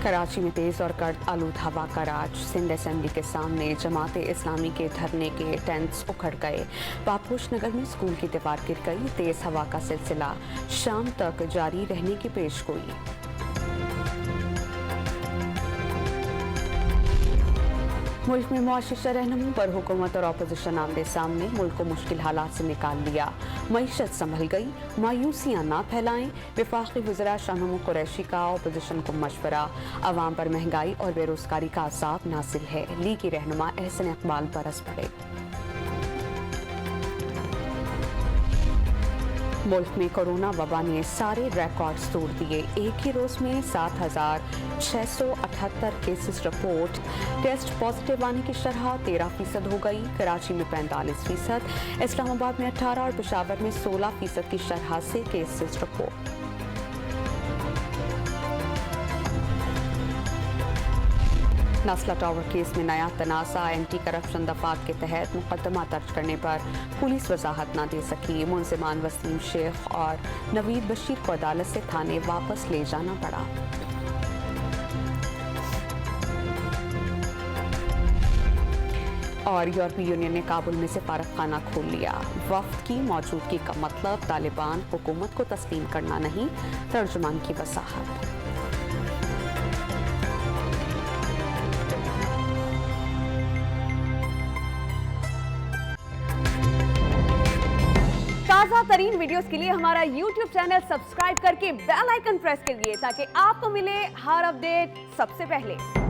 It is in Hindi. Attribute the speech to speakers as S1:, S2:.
S1: कराची में तेज़ और गर्द आलूद हवा का राज। सिंध असेंबली के सामने जमात इस्लामी के धरने के टेंट्स उखड़ गए। पापोश नगर में स्कूल की दीवार गिर गई। तेज़ हवा का सिलसिला शाम तक जारी रहने की पेशगोई। मुल्क में मुआशी रहनुमों पर हुकूमत और अपोजिशन आमने सामने। मुल्क को मुश्किल हालात से निकाल लिया। मईशत संभल गई, मायूसियाँ ना फैलाएं। वफाकी वज़रा शाह महमूद कुरैशी का अपोजिशन को मशवरा। अवाम पर महंगाई और बेरोजगारी का अज़ाब नासिल है। लीग की रहनुमा एहसन इकबाल बरस पड़े। मुल्क में कोरोना वबा ने सारे रिकॉर्ड्स तोड़ दिए। एक ही रोज में 7,678 केसेस रिपोर्ट। टेस्ट पॉजिटिव आने की शरह 13% हो गई। कराची में 45%, इस्लामाबाद में 18 और पेशावर में 16% की शरह से केसेस रिपोर्ट। नस्ला टावर केस में नया तनाज़ा। एंटी करप्शन दफात के तहत मुकदमा दर्ज करने पर पुलिस वजाहत न दे सकी। मुंज़िमान वसीम शेख और नवीद बशीर को अदालत से थाने वापस ले जाना पड़ा। और यूरोपीय यूनियन ने काबुल में सफारतखाना खोल लिया। वफ्द की मौजूदगी का मतलब तालिबान हुकूमत को तस्लीम करना नहीं। तर्जुमान की वजाहत।
S2: ताज़ा तरीन वीडियोस के लिए हमारा YouTube चैनल सब्सक्राइब करके बेल आइकन प्रेस करिए ताकि आपको मिले हर अपडेट सबसे पहले।